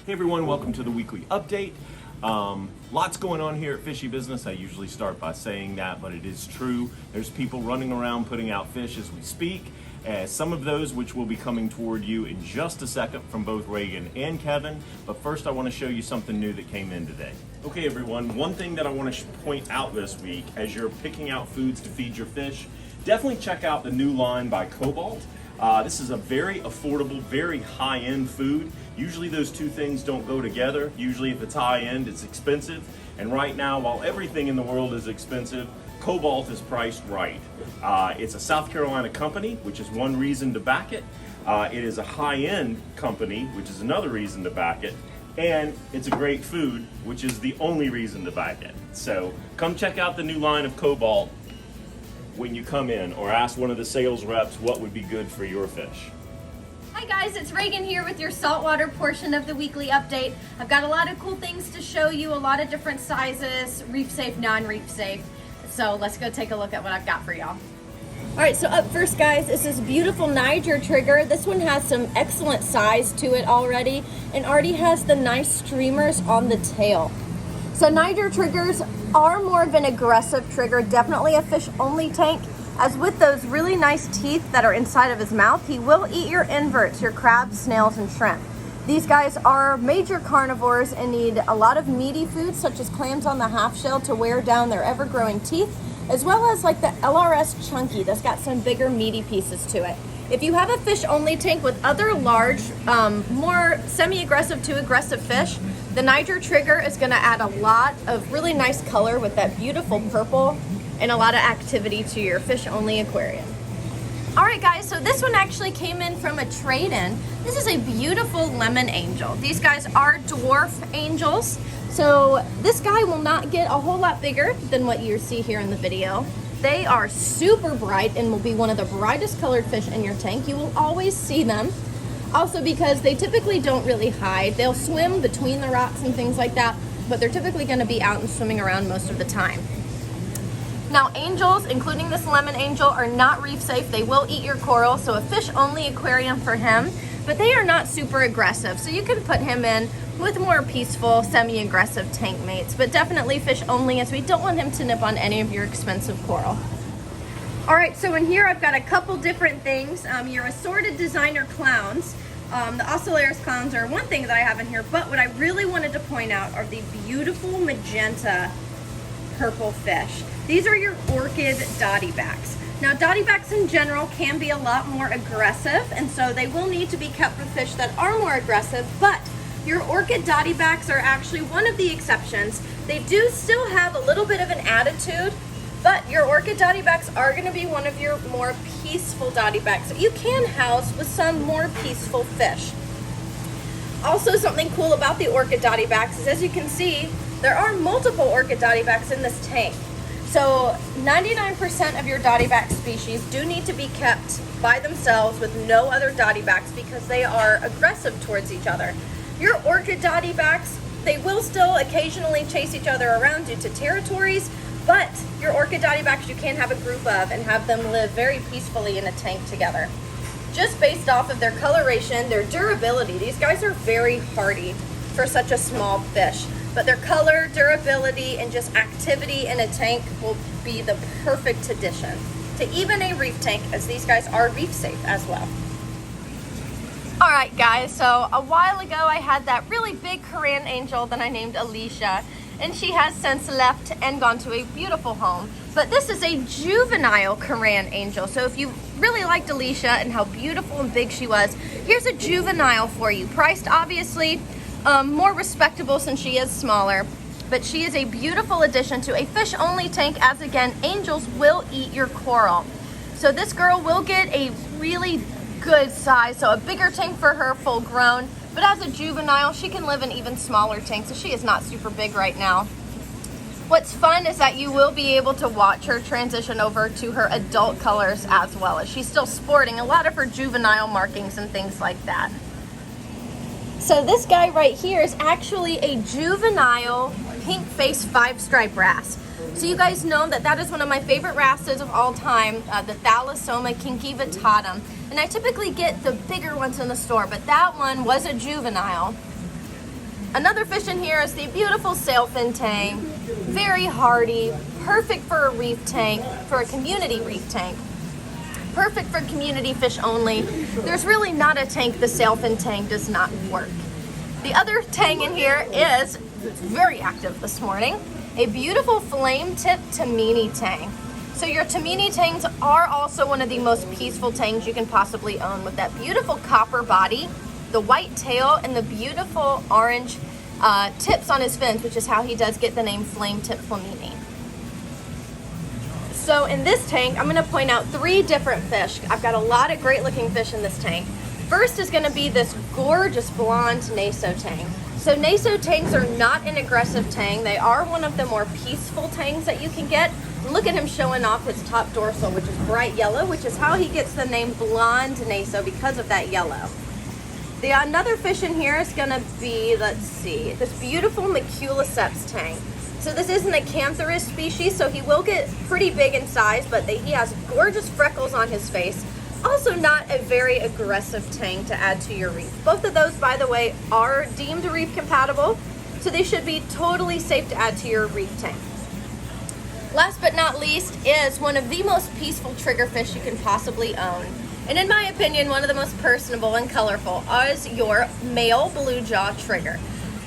Hey everyone, welcome to the weekly update. Lots going on here at Fishy Business. I usually start by saying that, but it is true. There's people running around putting out fish as we speak. Some of those which will be coming toward you in just a second from both Reagan and Kevin. But first I want to show you something new that came in today. Okay everyone, one thing that I want to point out this week as you're picking out foods to feed your fish, definitely check out the new line by Cobalt. This is a very affordable, very high-end food. Usually those two things don't go together. Usually if it's high-end, it's expensive. And right now, while everything in the world is expensive, Cobalt is priced right. It's a South Carolina company, which is one reason to back it. It is a high-end company, which is another reason to back it. And it's a great food, which is the only reason to back it. So come check out the new line of Cobalt when you come in, or ask one of the sales reps what would be good for your fish. Hi guys, it's Reagan here with your saltwater portion of the weekly update. I've got a lot of cool things to show you, a lot of different sizes, reef safe, non-reef safe. So let's go take a look at what I've got for y'all. All right, so up first guys, is this beautiful Niger trigger. This one has some excellent size to it already and already has the nice streamers on the tail. So Niger triggers are more of an aggressive trigger, definitely a fish only tank, as with those really nice teeth that are inside of his mouth, he will eat your inverts, your crabs, snails, and shrimp. These guys are major carnivores and need a lot of meaty foods such as clams on the half shell to wear down their ever-growing teeth, as well as like the LRS chunky that's got some bigger meaty pieces to it. If you have a fish only tank with other large, more semi-aggressive to aggressive fish, the Niger trigger is going to add a lot of really nice color with that beautiful purple and a lot of activity to your fish only aquarium. All right guys, so this one actually came in from a trade-in. This is a beautiful lemon angel. These guys are dwarf angels. So this guy will not get a whole lot bigger than what you see here in the video. They are super bright and will be one of the brightest colored fish in your tank. You will always see them. Also because they typically don't really hide. They'll swim between the rocks and things like that, but they're typically going to be out and swimming around most of the time. Now angels, including this lemon angel, are not reef safe. They will eat your coral, so a fish only aquarium for him, but they are not super aggressive. So you can put him in with more peaceful, semi-aggressive tank mates, but definitely fish only, as we don't want him to nip on any of your expensive coral. All right, so in here I've got a couple different things. Your assorted designer clowns. The Oscillaris clowns are one thing that I have in here, but what I really wanted to point out are the beautiful magenta purple fish. These are your Orchid Dottybacks. Now Dottybacks in general can be a lot more aggressive, and so they will need to be kept with fish that are more aggressive, but your Orchid Dottybacks are actually one of the exceptions. They do still have a little bit of an attitude, but your Orchid Dottybacks are going to be one of your more peaceful Dottybacks that you can house with some more peaceful fish. Also, something cool about the Orchid Dottybacks is, as you can see, there are multiple Orchid Dottybacks in this tank. So 99% of your Dottyback species do need to be kept by themselves with no other Dottybacks because they are aggressive towards each other. Your Orchid Dottybacks, they will still occasionally chase each other around due to territories, but your Orchid Dottybacks you can have a group of and have them live very peacefully in a tank together. Just based off of their coloration, their durability, these guys are very hardy for such a small fish. But their color, durability, and just activity in a tank will be the perfect addition to even a reef tank, as these guys are reef safe as well. All right guys, so a while ago I had that really big Koran Angel that I named Alicia, and she has since left and gone to a beautiful home. But this is a juvenile Koran Angel, so if you really liked Alicia and how beautiful and big she was, here's a juvenile for you, priced obviously more respectable since she is smaller, but she is a beautiful addition to a fish only tank, as again, angels will eat your coral. So this girl will get a really good size, so a bigger tank for her full grown, but as a juvenile she can live in even smaller tanks, so she is not super big right now. What's fun is that you will be able to watch her transition over to her adult colors, as well as she's still sporting a lot of her juvenile markings and things like that. So this guy right here is actually a juvenile pink face 5-stripe wrasse. So you guys know that that is one of my favorite wrasses of all time, the Thalassoma concaevittatum. And I typically get the bigger ones in the store, but that one was a juvenile. Another fish in here is the beautiful sailfin tang. Very hardy, perfect for a reef tank, for a community reef tank. Perfect for community fish only. There's really not a tank the sailfin tang does not work. The other tang in here is very active this morning. A beautiful flame tip Tamini tang. So your Tamini tangs are also one of the most peaceful tangs you can possibly own, with that beautiful copper body, the white tail, and the beautiful orange tips on his fins, which is how he does get the name flame tip Flamini. So in this tank, I'm gonna point out 3 different fish. I've got a lot of great looking fish in this tank. First is gonna be this gorgeous blonde Naso tang. So Naso tangs are not an aggressive tang. They are one of the more peaceful tangs that you can get. Look at him showing off his top dorsal, which is bright yellow, which is how he gets the name blonde Naso, because of that yellow. Another fish in here is gonna be, let's see, this beautiful Maculaceps tang. So this isn't a cantharist species, so he will get pretty big in size, but he has gorgeous freckles on his face. Also not a very aggressive tang to add to your reef. Both of those, by the way, are deemed reef compatible, so they should be totally safe to add to your reef tank. Last but not least is one of the most peaceful triggerfish you can possibly own. And in my opinion, one of the most personable and colorful is your male blue jaw trigger.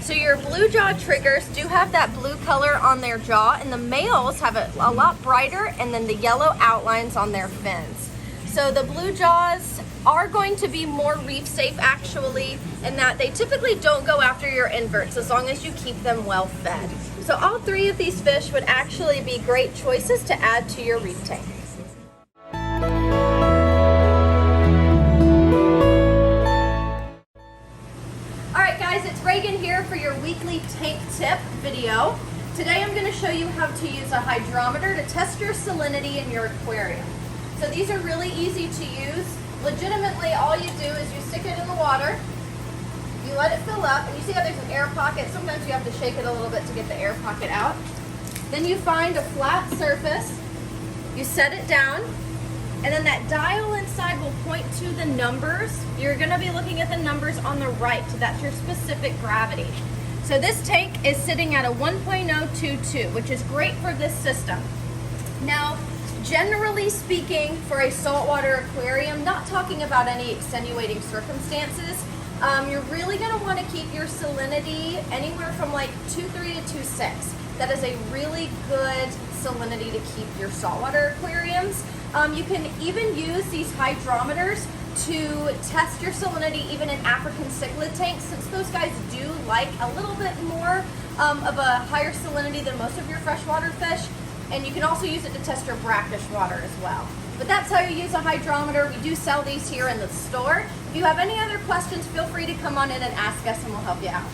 So your blue jaw triggers do have that blue color on their jaw, and the males have it a lot brighter, and then the yellow outlines on their fins. So the blue jaws are going to be more reef safe actually, in that they typically don't go after your inverts as long as you keep them well fed. So all 3 of these fish would actually be great choices to add to your reef tank. It's Reagan here for your weekly tank tip video. Today I'm going to show you how to use a hydrometer to test your salinity in your aquarium. So these are really easy to use. Legitimately, all you do is you stick it in the water, you let it fill up, and you see how there's an air pocket. Sometimes you have to shake it a little bit to get the air pocket out. Then you find a flat surface, you set it down, and then that dial inside will point to the numbers. You're gonna be looking at the numbers on the right, so that's your specific gravity. So this tank is sitting at a 1.022, which is great for this system. Now, generally speaking, for a saltwater aquarium, not talking about any extenuating circumstances, you're really gonna wanna keep your salinity anywhere from like 2.3 to 2.6. That is a really good salinity to keep your saltwater aquariums. You can even use these hydrometers to test your salinity even in African cichlid tanks, since those guys do like a little bit more of a higher salinity than most of your freshwater fish. And you can also use it to test your brackish water as well. But that's how you use a hydrometer. We do sell these here in the store. If you have any other questions, feel free to come on in and ask us and we'll help you out.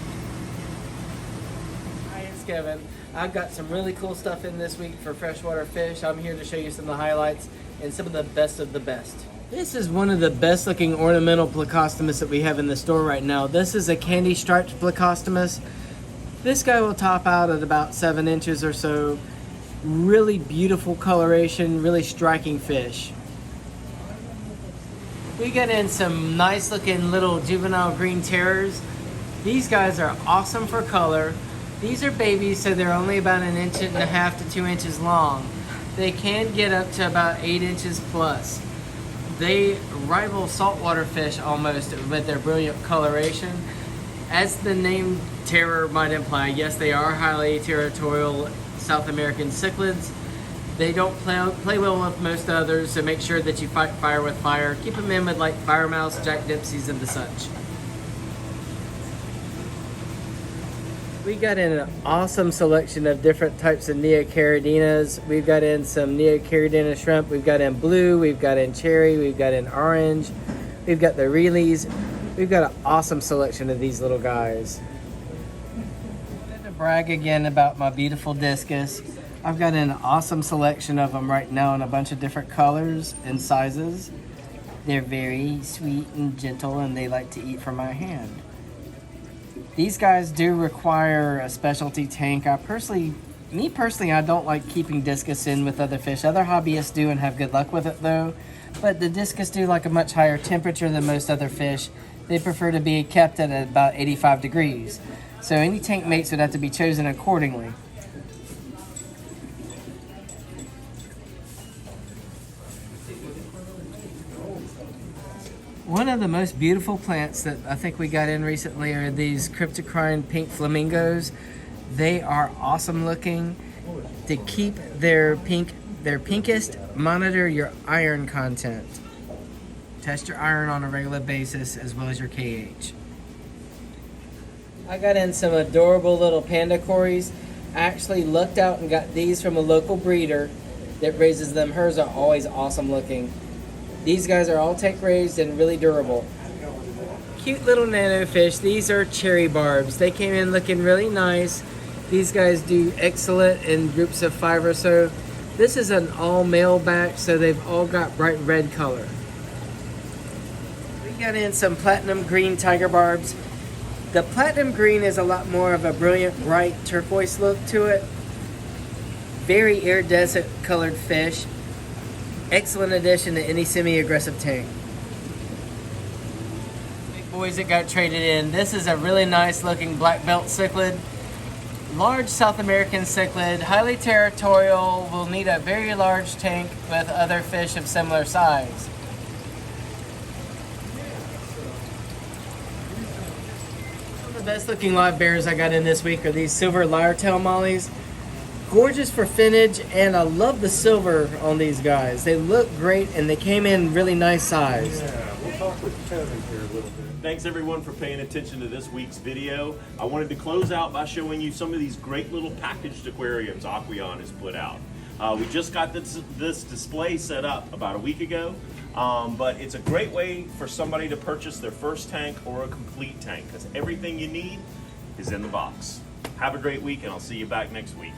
Hi, it's Kevin. I've got some really cool stuff in this week for freshwater fish. I'm here to show you some of the highlights and some of the best. This is one of the best looking ornamental plecostomus that we have in the store right now. This is a candy striped plecostomus. This guy will top out at about 7 inches or so. Really beautiful coloration, really striking fish. We got in some nice looking little juvenile green terrors. These guys are awesome for color. These are babies, so they're only about 1.5 inches to 2 inches long. They can get up to about 8 inches plus. They rival saltwater fish almost with their brilliant coloration. As the name terror might imply, yes, they are highly territorial South American cichlids. They don't play well with most others, so make sure that you fight fire with fire. Keep them in with like fire mouse, jack dipsies, and the such. We got in an awesome selection of different types of neocaradinas. We've got in some neocaridina shrimp. We've got in blue, we've got in cherry, we've got in orange. We've got the reelies. We've got an awesome selection of these little guys. I'm to brag again about my beautiful discus. I've got an awesome selection of them right now in a bunch of different colors and sizes. They're very sweet and gentle, and they like to eat from my hand. These guys do require a specialty tank. Me personally, I don't like keeping discus in with other fish. Other hobbyists do and have good luck with it though. But the discus do like a much higher temperature than most other fish. They prefer to be kept at about 85 degrees. So any tank mates would have to be chosen accordingly. One of the most beautiful plants that I think we got in recently are these cryptocrine pink flamingos. They are awesome looking. To keep their pinkest, monitor your iron content. Test your iron on a regular basis as well as your KH. I got in some adorable little panda cories. I actually lucked out and got these from a local breeder that raises them. Hers are always awesome looking. These guys are all tank raised and really durable. Cute little nano fish. These are cherry barbs. They came in looking really nice. These guys do excellent in groups of 5 or so. This is an all male batch, so they've all got bright red color. We got in some platinum green tiger barbs. The platinum green is a lot more of a brilliant bright turquoise look to it. Very iridescent colored fish. Excellent addition to any semi-aggressive tank. Big boys that got traded in. This is a really nice looking black belt cichlid. Large South American cichlid, highly territorial, will need a very large tank with other fish of similar size. One of the best looking live bears I got in this week are these silver lyre-tail mollies. Gorgeous for finnage, and I love the silver on these guys. They look great and they came in really nice size. Yeah, we'll talk with Kevin here a little bit. Thanks everyone for paying attention to this week's video. I wanted to close out by showing you some of these great little packaged aquariums Aquarium has put out. We just got this display set up about a week ago, but it's a great way for somebody to purchase their first tank or a complete tank, because everything you need is in the box. Have a great week, and I'll see you back next week.